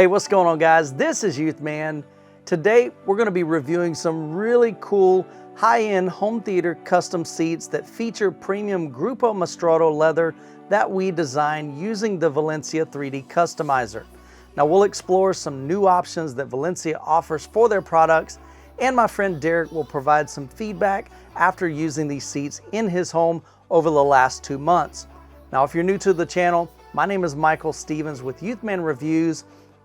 Hey, what's going on, guys? This is Youthman. Today, we're going to be reviewing some really cool high-end home theater custom seats that feature premium Grupo Mostrado leather that we designed using the Valencia 3D Customizer. Now, we'll explore some new options that Valencia offers for their products, and my friend Derek will provide some feedback after using these seats in his home over the last 2 months. Now, if you're new to the channel, my name is Michael Stevens with Youthman Reviews.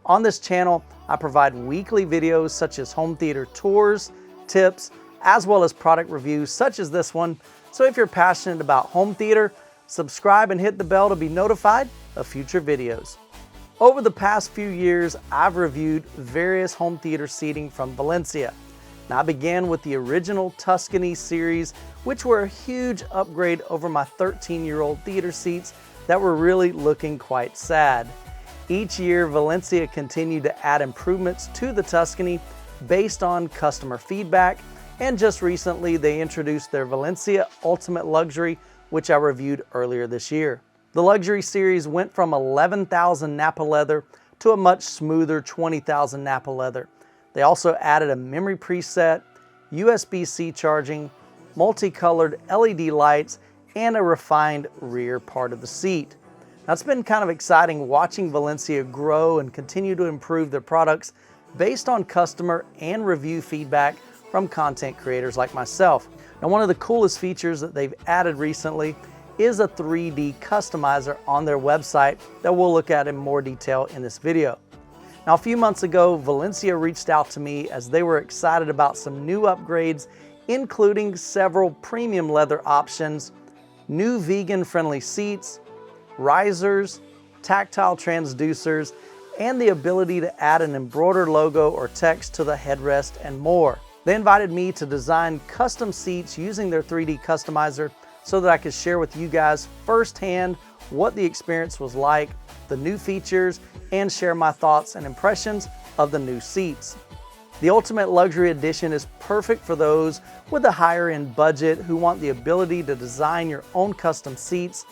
On this channel, I provide weekly videos such as home theater tours, tips, as well as product reviews such as this one. So if you're passionate about home theater, subscribe and hit the bell to be notified of future videos. Over the past few years, I've reviewed various home theater seating from Valencia. Now, I began with the original Tuscany series, which were a huge upgrade over my 13-year-old theater seats that were really looking quite sad. Each year, Valencia continued to add improvements to the Tuscany based on customer feedback, and just recently they introduced their Valencia Ultimate Luxury, which I reviewed earlier this year. The Luxury series went from 11,000 Napa leather to a much smoother 20,000 Napa leather. They also added a memory preset, USB-C charging, multicolored LED lights, and a refined rear part of the seat. Now, it's been kind of exciting watching Valencia grow and continue to improve their products based on customer and review feedback from content creators like myself. Now, one of the coolest features that they've added recently is a 3D customizer on their website that we'll look at in more detail in this video. Now, a few months ago, Valencia reached out to me as they were excited about some new upgrades, including several premium leather options, new vegan-friendly seats, risers, tactile transducers, and the ability to add an embroidered logo or text to the headrest and more. They invited me to design custom seats using their 3D customizer so that I could share with you guys firsthand what the experience was like, the new features, and share my thoughts and impressions of the new seats. The Ultimate Luxury Edition is perfect for those with a higher end budget who want the ability to design your own custom seats,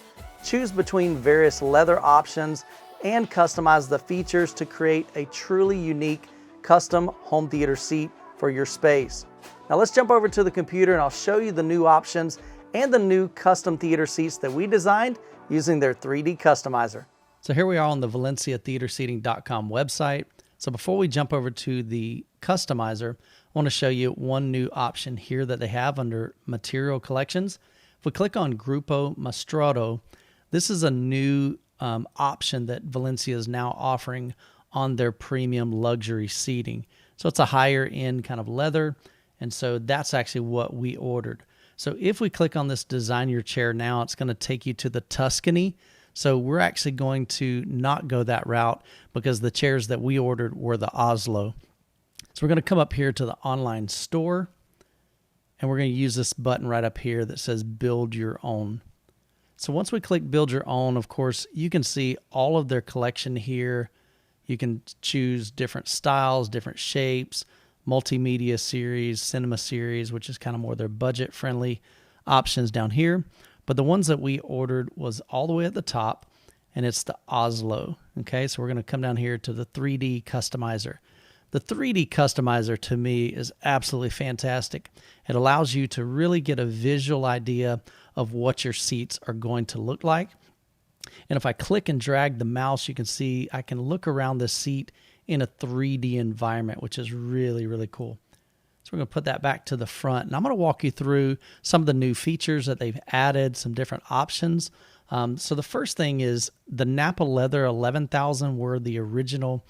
choose between various leather options, and customize the features to create a truly unique custom home theater seat for your space. Now let's jump over to the computer and I'll show you the new options and the new custom theater seats that we designed using their 3D customizer. So here we are on the ValenciaTheaterSeating.com website. So before we jump over to the customizer, I want to show you one new option here that they have under Material Collections. If we click on Grupo Mostrado, this is a new option that Valencia is now offering on their premium luxury seating. So it's a higher end kind of leather, and so that's actually what we ordered. So if we click on this Design Your Chair now, it's going to take you to the Tuscany. So we're actually going to not go that route because the chairs that we ordered were the Oslo. So we're going to come up here to the online store, and we're going to use this button right up here that says Build Your Own. So once we click Build Your Own, of course, you can see all of their collection here. You can choose different styles, different shapes, multimedia series, cinema series, which is kind of more their budget-friendly options down here. But the ones that we ordered was all the way at the top, and it's the Oslo. Okay, so we're going to come down here to the 3D Customizer. The 3D Customizer, to me, is absolutely fantastic. It allows you to really get a visual idea of what your seats are going to look like. And if I click and drag the mouse, you can see I can look around the seat in a 3D environment, which is really, really cool. So we're going to put that back to the front, and I'm going to walk you through some of the new features that they've added, some different options. So the first thing is the Napa Leather 11,000 were the original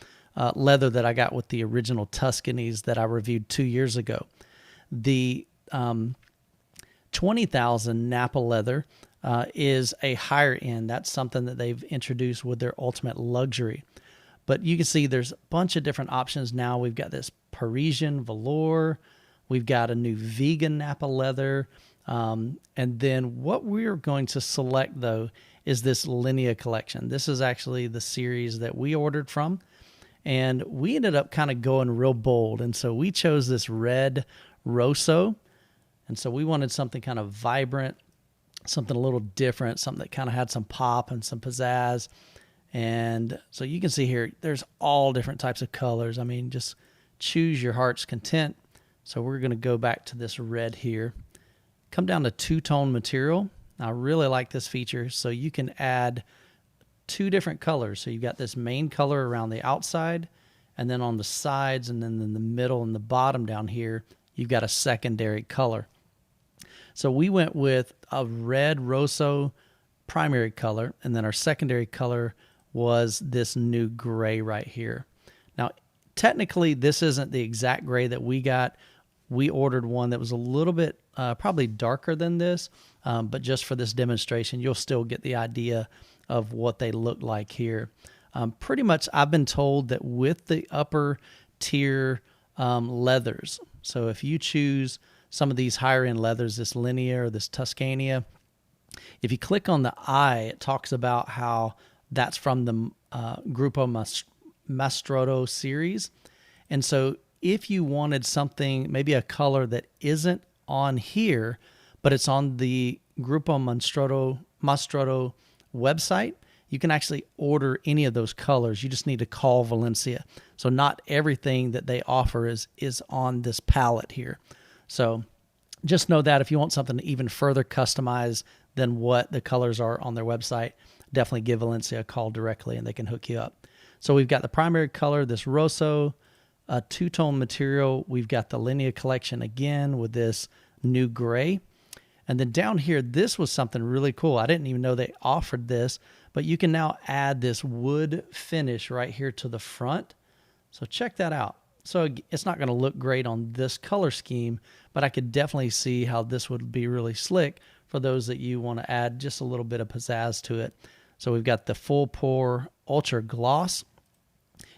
leather that I got with the original Tuscanys that I reviewed 2 years ago. The 20,000 Napa Leather is a higher end. That's something that they've introduced with their Ultimate Luxury. But you can see there's a bunch of different options now. We've got this Parisian velour. We've got a new vegan Napa leather. And then what we're going to select, though, is this Linea Collection. This is actually the series that we ordered from. And we ended up kind of going real bold. And so we chose this red Rosso. And so we wanted something kind of vibrant, something a little different, something that kind of had some pop and some pizzazz. And so you can see here, there's all different types of colors. I mean, just choose your heart's content. So we're going to go back to this red here. Come down to two-tone material. I really like this feature. So you can add two different colors. So you've got this main color around the outside, and then on the sides, and then in the middle and the bottom down here, you've got a secondary color. So we went with a red Rosso primary color, and then our secondary color was this new gray right here. Now, technically, this isn't the exact gray that we got. We ordered one that was a little bit probably darker than this, but just for this demonstration, you'll still get the idea of what they look like here. Pretty much, I've been told that with the upper tier leathers, so if you choose some of these higher end leathers, this Linea or this Tuscania, if you click on the eye, it talks about how that's from the Gruppo Mastrodo series. And so if you wanted something, maybe a color that isn't on here, but it's on the Gruppo Mastrodo website, you can actually order any of those colors. You just need to call Valencia. So not everything that they offer is on this palette here. So just know that if you want something even further customized than what the colors are on their website, definitely give Valencia a call directly and they can hook you up. So we've got the primary color, this Rosso, a two-tone material. We've got the Linea Collection again with this new gray. And then down here, this was something really cool. I didn't even know they offered this, but you can now add this wood finish right here to the front. So check that out. So it's not going to look great on this color scheme, but I could definitely see how this would be really slick for those that you want to add just a little bit of pizzazz to it. So we've got the full pore ultra gloss.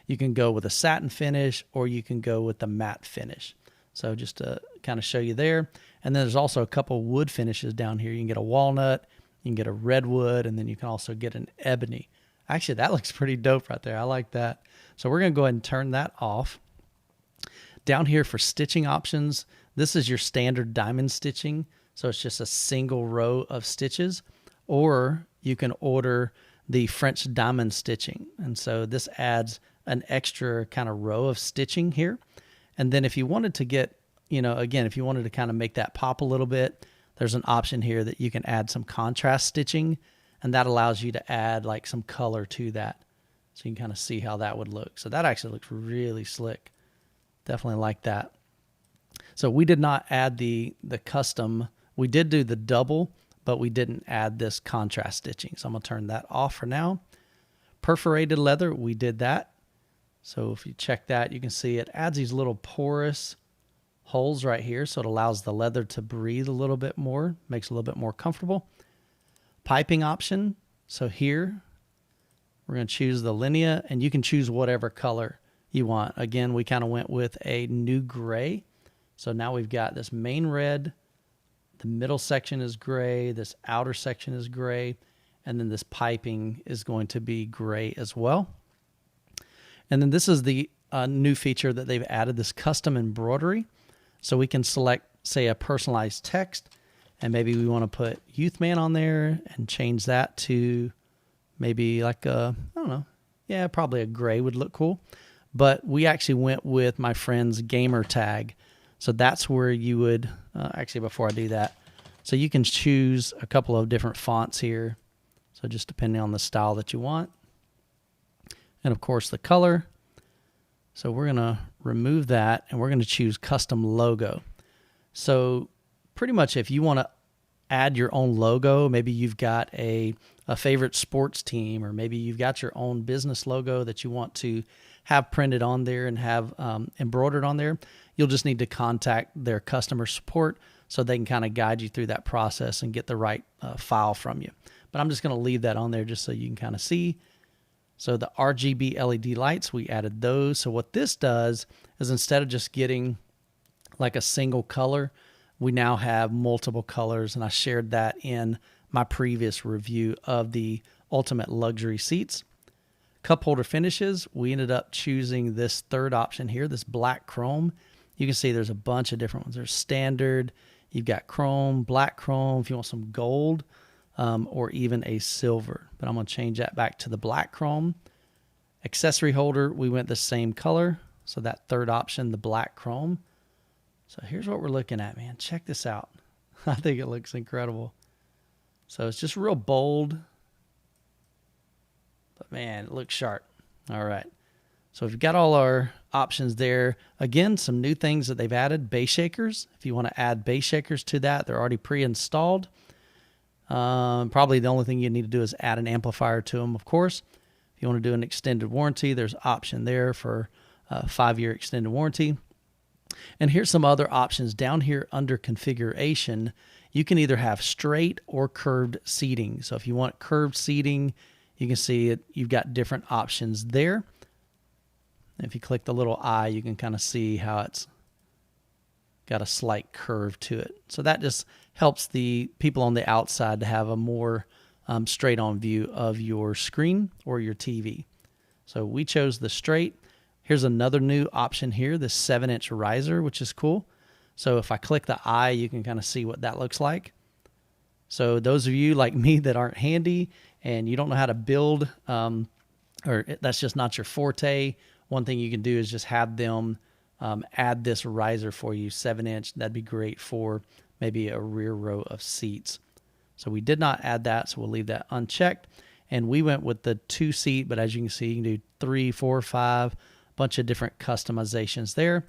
You can go with a satin finish, or you can go with the matte finish. So just to kind of show you there. And then there's also a couple wood finishes down here. You can get a walnut, you can get a redwood, and then you can also get an ebony. Actually, that looks pretty dope right there. I like that. So we're going to go ahead and turn that off. Down here for stitching options, this is your standard diamond stitching. So it's just a single row of stitches, or you can order the French diamond stitching. And so this adds an extra kind of row of stitching here. And then if you wanted to get, again, if you wanted to kind of make that pop a little bit, there's an option here that you can add some contrast stitching, and that allows you to add like some color to that. So you can kind of see how that would look. So that actually looks really slick. Definitely like that. So we did not add the custom. We did do the double, but we didn't add this contrast stitching. So I'm going to turn that off for now. Perforated leather, we did that. So if you check that, you can see it adds these little porous holes right here. So it allows the leather to breathe a little bit more, makes it a little bit more comfortable. Piping option. So here, we're going to choose the Linea, and you can choose whatever color you want. Again, we kind of went with a new gray. So now we've got this main red, the middle section is gray, this outer section is gray, and then this piping is going to be gray as well. And then this is the new feature that they've added, this custom embroidery. So we can select, say, a personalized text, and maybe we want to put Youthman on there and change that to maybe like a, I don't know, yeah, probably a gray would look cool. But we actually went with my friend's gamer tag. So that's where you would, actually before I do that, so you can choose a couple of different fonts here. So just depending on the style that you want. And of course the color. So we're going to remove that, and we're going to choose custom logo. So pretty much if you want to add your own logo, maybe you've got a favorite sports team, or maybe you've got your own business logo that you want to have printed on there and have embroidered on there, you'll just need to contact their customer support so they can kind of guide you through that process and get the right file from you. But I'm just going to leave that on there just so you can kind of see. So the RGB LED lights, we added those. So what this does is instead of just getting like a single color, we now have multiple colors, and I shared that in my previous review of the Ultimate Luxury seats. Cup holder finishes, we ended up choosing this third option here, this black chrome. You can see there's a bunch of different ones. There's standard, you've got chrome, black chrome. If you want some gold, or even a silver. But I'm going to change that back to the black chrome. Accessory holder, we went the same color. So that third option, the black chrome. So here's what we're looking at, man. Check this out. I think it looks incredible. So it's just real bold. But man, it looks sharp. All right. So we've got all our options there. Again, some new things that they've added. Bass shakers. If you want to add bass shakers to that, they're already pre-installed. Probably the only thing you need to do is add an amplifier to them, of course. If you want to do an extended warranty, there's an option there for a 5-year extended warranty. And here's some other options down here under configuration. You can either have straight or curved seating. So if you want curved seating, you can see it. You've got different options there. If you click the little eye, you can kind of see how it's got a slight curve to it. So that just helps the people on the outside to have a more straight on view of your screen or your TV. So we chose the straight. Here's another new option here, the 7-inch riser, which is cool. So if I click the eye, you can kind of see what that looks like. So those of you like me that aren't handy and you don't know how to build, or that's just not your forte, one thing you can do is just have them add this riser for you, 7-inch. That'd be great for maybe a rear row of seats. So we did not add that, so we'll leave that unchecked. And we went with the 2-seat, but as you can see, you can do 3, 4, 5, bunch of different customizations there.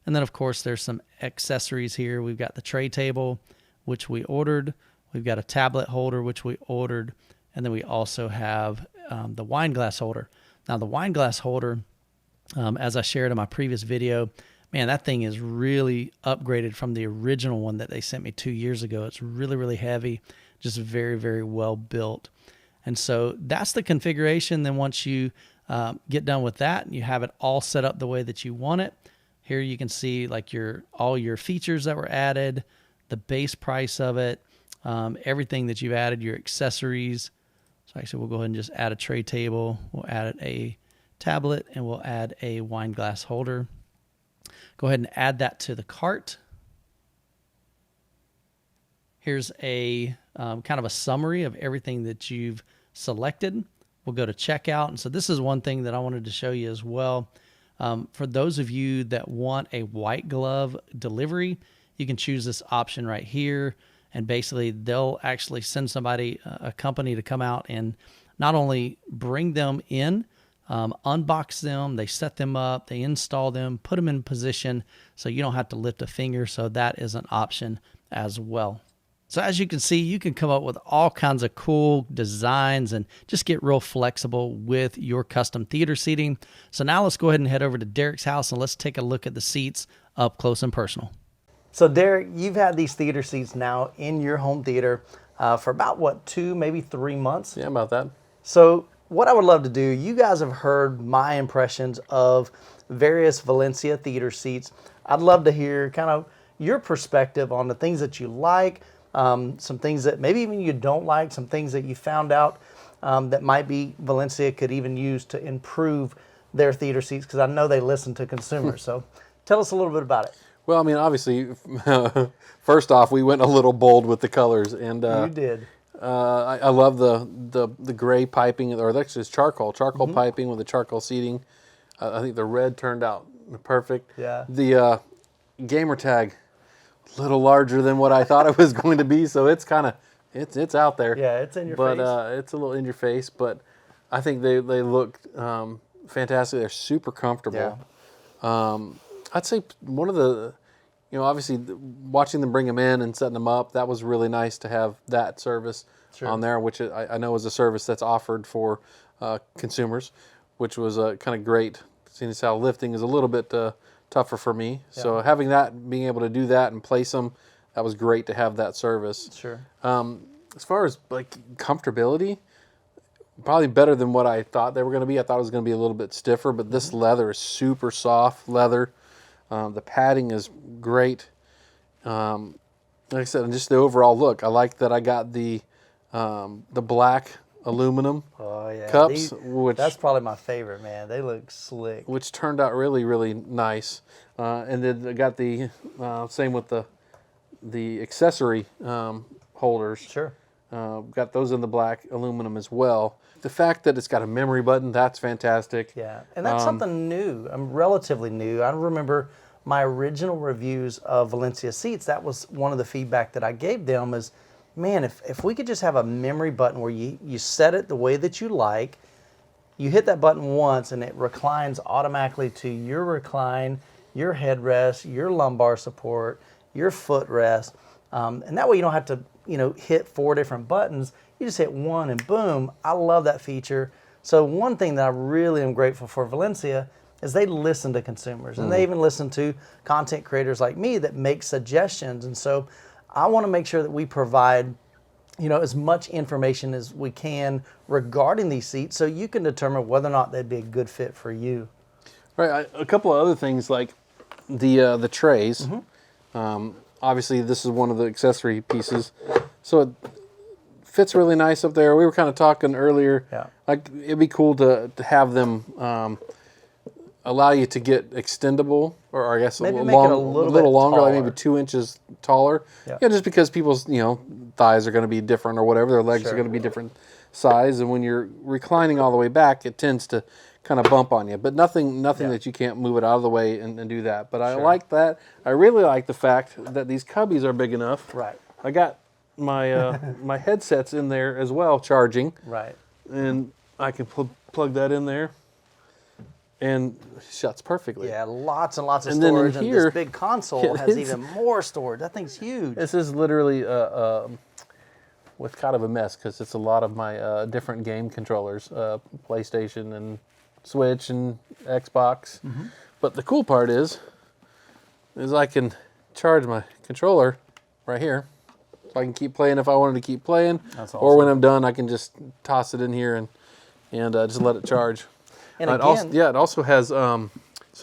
And then of course there's some accessories here. We've got the tray table, which we ordered. We've got a tablet holder, which we ordered. And then we also have the wine glass holder. Now the wine glass holder, as I shared in my previous video, man, that thing is really upgraded from the original one that they sent me 2 years ago. It's really, really heavy, just very, very well built. And so that's the configuration. Then once you get done with that, and you have it all set up the way that you want it. Here you can see like all your features that were added, the base price of it, everything that you've added, your accessories. So actually we'll go ahead and just add a tray table. We'll add a tablet and we'll add a wine glass holder. Go ahead and add that to the cart. Here's a kind of a summary of everything that you've selected. We'll go to checkout. And so this is one thing that I wanted to show you as well. For those of you that want a white glove delivery, you can choose this option right here. And basically they'll actually send somebody, a company, to come out and not only bring them in, unbox them, they set them up, they install them, put them in position so you don't have to lift a finger. So that is an option as well. So as you can see, you can come up with all kinds of cool designs and just get real flexible with your custom theater seating. So now let's go ahead and head over to Derek's house and let's take a look at the seats up close and personal. So Derek, you've had these theater seats now in your home theater for about, what, 2, maybe 3 months? Yeah, about that. So what I would love to do, you guys have heard my impressions of various Valencia theater seats. I'd love to hear kind of your perspective on the things that you like, some things that maybe even you don't like, some things that you found out that might be Valencia could even use to improve their theater seats, because I know they listen to consumers. So tell us a little bit about it. Well, I mean, obviously, first off, we went a little bold with the colors, and you did. I love the gray piping, or actually it's charcoal piping with the charcoal seating. I think the red turned out perfect. Yeah. The gamer tag, a little larger than what I thought it was going to be, so it's kind of it's out there. Yeah, it's in your face. But it's a little in your face, but I think they look fantastic. They're super comfortable. Yeah. I'd say one of the, obviously watching them bring them in and setting them up, that was really nice to have that service on there, which I know is a service that's offered for consumers, which was kind of great, seeing as how lifting is a little bit tougher for me. Yeah. So having that, being able to do that and place them, that was great to have that service. Sure. As far as like comfortability, probably better than what I thought they were going to be. I thought it was going to be a little bit stiffer, but this leather is super soft leather. The padding is great. Like I said, and just the overall look. I like that I got the black aluminum cups. That's probably my favorite, man. They look slick. Which turned out really, really nice. And then I got the same with the accessory holders. Sure. Got those in the black aluminum as well. The fact that it's got a memory button, that's fantastic. Yeah, and that's something new, relatively new. I remember my original reviews of Valencia seats, that was one of the feedback that I gave them is, man, if we could just have a memory button where you set it the way that you like, you hit that button once and it reclines automatically to your recline, your headrest, your lumbar support, your footrest, and that way you don't have to hit 4 different buttons. You just hit one and boom. I love that feature. So one thing that I really am grateful for Valencia is they listen to consumers, and they even listen to content creators like me that make suggestions. And so I want to make sure that we provide as much information as we can regarding these seats so you can determine whether or not they'd be a good fit for you. Right. A couple of other things like the trays. Obviously, this is one of the accessory pieces. So it fits really nice up there. We were kind of talking earlier. Yeah. Like, it'd be cool to have them allow you to get extendable, or I guess Maybe a make it a little bit longer, like taller. maybe 2 inches taller. Yeah. Yeah, just because people's thighs are going to be different or whatever, their legs are going to be different size, and when you're reclining all the way back, it tends to kind of bump on you. But nothing that you can't move it out of the way and do that. But I like that. I really like the fact that these cubbies are big enough. Right. I got my my headsets in there as well, charging. Right. And I can plug that in there, and it shuts perfectly. Yeah, lots and lots of And then in storage, and here- this big console has even more storage. That thing's huge. This is literally with kind of a mess because it's a lot of my different game controllers, PlayStation and Switch and Xbox. But the cool part is I can charge my controller right here. So I can keep playing if I wanted to keep playing. That's Or when awesome. I'm done, I can just toss it in here and just let it charge. And it also, again- it also has so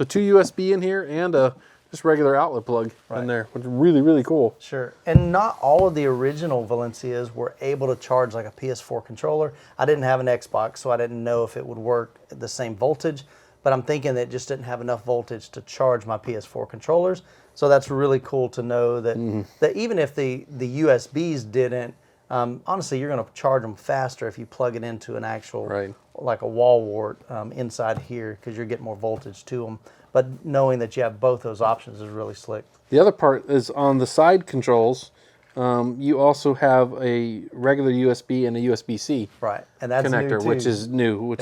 2 USB in here and a just regular outlet plug in there, which is really, really cool. Sure. And not all of the original Valencias were able to charge like a PS4 controller. I didn't have an Xbox, so I didn't know if it would work at the same voltage. But I'm thinking that it just didn't have enough voltage to charge my PS4 controllers. So that's really cool to know that, that even if the USBs didn't, honestly, you're going to charge them faster if you plug it into an actual, like a wall wart inside here, because you're getting more voltage to them. But knowing that you have both those options is really slick. The other part is on the side controls. You also have a regular USB and a USB-C Right, and that's new connector, too. which is new,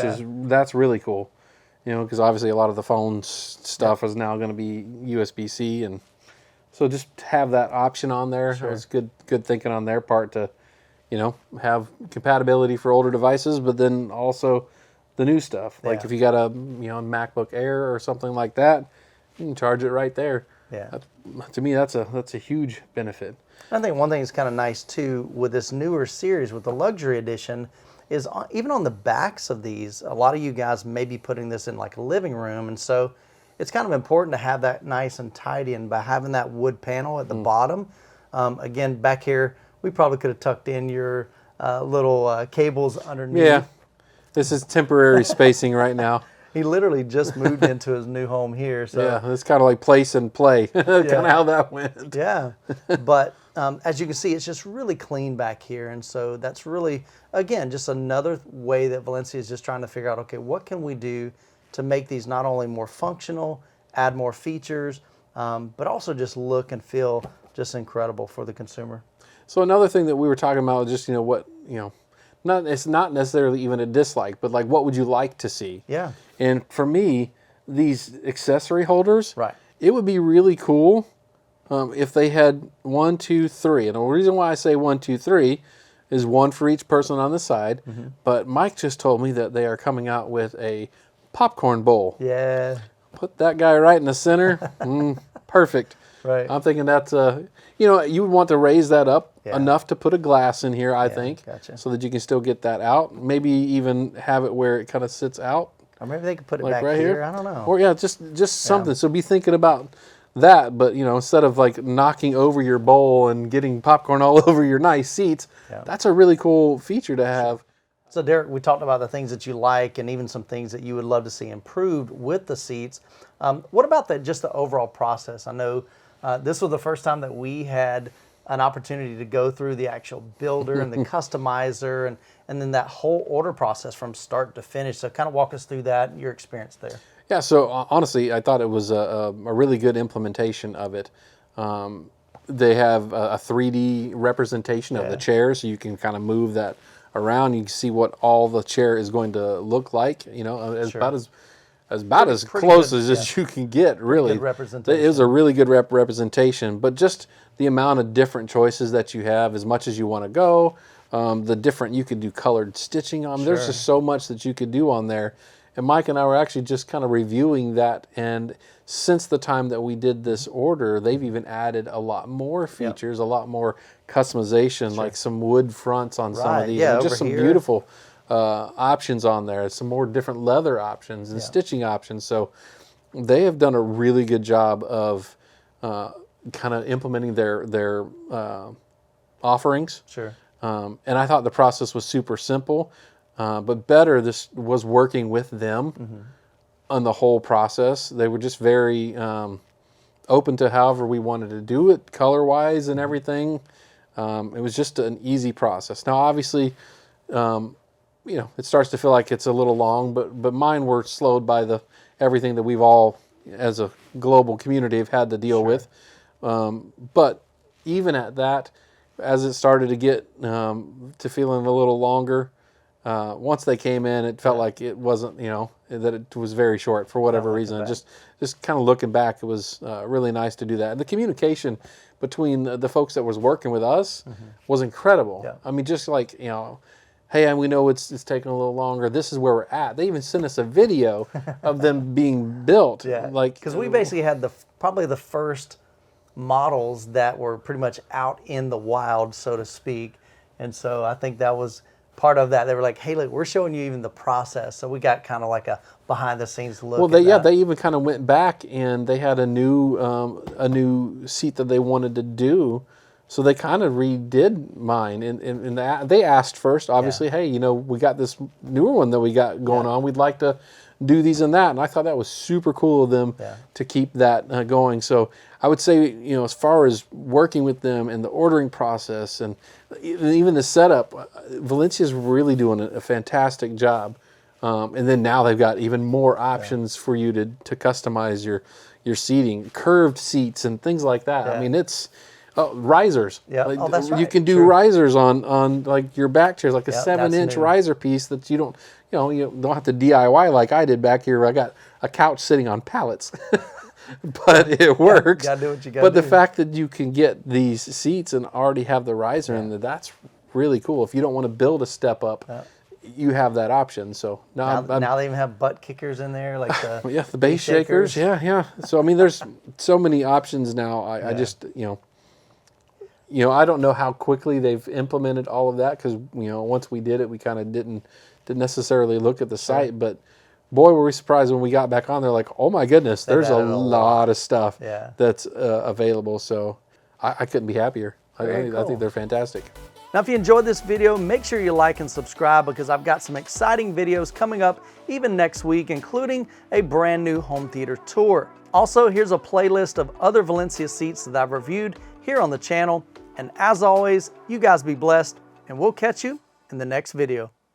that's really cool. Because obviously a lot of the phone stuff is now going to be USB-C, and so just have that option on there. Sure. It's good thinking on their part to, have compatibility for older devices, but then also the new stuff. Like if you got a MacBook Air or something like that, you can charge it right there. Yeah. To me, that's a huge benefit. I think one thing that's kind of nice too with this newer series, with the luxury edition, is even on the backs of these, a lot of you guys may be putting this in like a living room, and so it's kind of important to have that nice and tidy, and by having that wood panel at the bottom, again, back here, we probably could have tucked in your little cables underneath. Yeah, this is temporary spacing right now. He literally just moved into his new home here. So Yeah, it's kind of like place and play, kind of how that went. yeah, but as you can see, it's just really clean back here, and so that's really, again, just another way that Valencia is just trying to figure out, okay, what can we do to make these not only more functional, add more features, but also just look and feel just incredible for the consumer. So another thing that we were talking about, just it's not necessarily even a dislike, but like what would you like to see? Yeah. And for me, these accessory holders, Right. it would be really cool if they had 1, 2, 3. And the reason why I say 1, 2, 3 is one for each person on the side. But Mike just told me that they are coming out with a popcorn bowl. Yeah. Put that guy right in the center. Perfect. Right. I'm thinking that's you would want to raise that up enough to put a glass in here, I think, gotcha. so that you can still get that out. Maybe even have it where it kind of sits out, Or maybe they could put it like back right here. here. I don't know. Or just something. So be thinking about that, but instead of like knocking over your bowl and getting popcorn all over your nice seats, that's a really cool feature to have. So Derek, we talked about the things that you like and even some things that you would love to see improved with the seats. What about just the overall process? I know this was the first time that we had an opportunity to go through the actual builder and the customizer and then that whole order process from start to finish. So kind of walk us through that, your experience there. Yeah, so honestly, I thought it was a really good implementation of it. They have a 3D representation of the chair, so you can kind of move that around. You can see what all the chair is going to look like. You know, about as close as you can get, really. Good representation. It was a really good representation, but just the amount of different choices that you have, as much as you want to go, the different, you could do colored stitching on. There's just so much that you could do on there. And Mike and I were actually just kind of reviewing that, and since the time that we did this order, they've even added a lot more features, a lot more customization, like some wood fronts on some of these, and just some beautiful options on there, some more different leather options and stitching options. So they have done a really good job of kind of implementing their offerings. And I thought the process was super simple. But better, this was working with them on the whole process. They were just very open to however we wanted to do it, color-wise and everything. It was just an easy process. Now, obviously, you know, it starts to feel like it's a little long, but mine were slowed by everything that we've all, as a global community, have had to deal with. But even at that, as it started to get to feeling a little longer, once they came in, it felt like it wasn't, you know, that it was very short for whatever reason. Just kind of looking back, it was really nice to do that. And the communication between the folks that was working with us was incredible. I mean, just like, you know, hey, we know it's taking a little longer. This is where we're at. They even sent us a video of them being built. Like, because we basically had probably the first models that were pretty much out in the wild, so to speak. And so I think that was part of that. They were like, hey, look, we're showing you even the process. So we got kind of like a behind the scenes look. Well, they even kind of went back and they had a new seat that they wanted to do. So they kind of redid mine, and they asked first, obviously, hey, you know, we got this newer one that we got going on. We'd like to do these and that. And I thought that was super cool of them to keep that going. So I would say, you know, as far as working with them and the ordering process and even the setup, Valencia's really doing a fantastic job. And then now they've got even more options for you to customize your seating, curved seats and things like that. I mean, it's... risers. Like, that's right. You can do risers on like your back chairs, like a 7-inch riser piece that you don't have to DIY like I did back here. I got a couch sitting on pallets, but it works. Gotta do what you gotta but the fact that you can get these seats and already have the riser in there, that's really cool. If you don't want to build a step up, you have that option. So now they even have butt kickers in there, like the the base shakers. Yeah. So I mean, there's so many options now. I just you know, I don't know how quickly they've implemented all of that because, you know, once we did it, we kind of didn't necessarily look at the site. But boy, were we surprised when we got back on there, like, oh my goodness, there's a lot of stuff that's available. So I couldn't be happier. I think they're fantastic. Now, if you enjoyed this video, make sure you like and subscribe because I've got some exciting videos coming up even next week, including a brand new home theater tour. Also, here's a playlist of other Valencia seats that I've reviewed here on the channel. And as always, you guys be blessed, and we'll catch you in the next video.